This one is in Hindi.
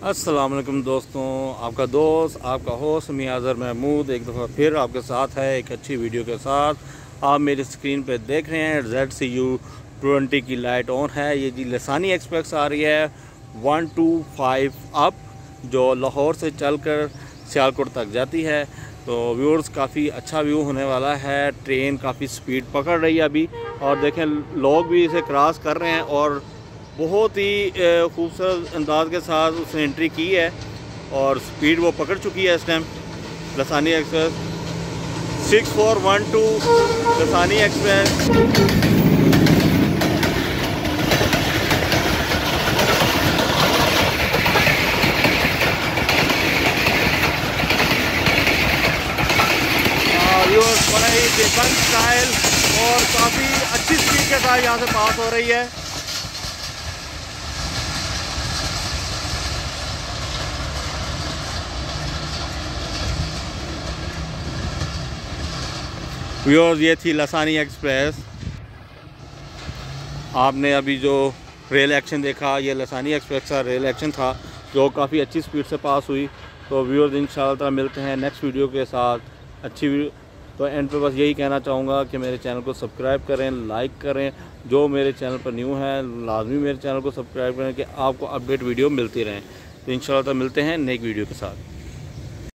अस्सलाम वालेकुम दोस्तों, आपका दोस्त आपका होस्ट मियाज़र महमूद एक दफ़ा फिर आपके साथ है एक अच्छी वीडियो के साथ। आप मेरी स्क्रीन पे देख रहे हैं ZCU20 की लाइट ऑन है। ये जी लसानी एक्सप्रेस आ रही है 125 अप, जो लाहौर से चलकर सियालकोट तक जाती है। तो व्यूअर्स काफ़ी अच्छा व्यू होने वाला है। ट्रेन काफ़ी स्पीड पकड़ रही है अभी, और देखें लोग भी इसे क्रॉस कर रहे हैं और बहुत ही खूबसूरत अंदाज के साथ उसने एंट्री की है और स्पीड वो पकड़ चुकी है इस time. Lasani express 6412 Lasani express. बड़ा ही डिफरेंट स्टाइल और काफ़ी अच्छी स्पीड के साथ यहाँ से पास हो रही है। व्यूअर्स, ये थी लसानी एक्सप्रेस। आपने अभी जो रेल एक्शन देखा, ये लसानी एक्सप्रेस का रेल एक्शन था जो काफ़ी अच्छी स्पीड से पास हुई। तो व्यूअर्स, इंशाल्लाह मिलते हैं नेक्स्ट वीडियो के साथ अच्छी वीडियो। तो एंड पे बस यही कहना चाहूँगा कि मेरे चैनल को सब्सक्राइब करें, लाइक करें। जो मेरे चैनल पर न्यू है लाजमी मेरे चैनल को सब्सक्राइब करें कि आपको अपडेट वीडियो मिलती रहें। तो इंशाल्लाह मिलते हैं नेक्स्ट वीडियो के साथ।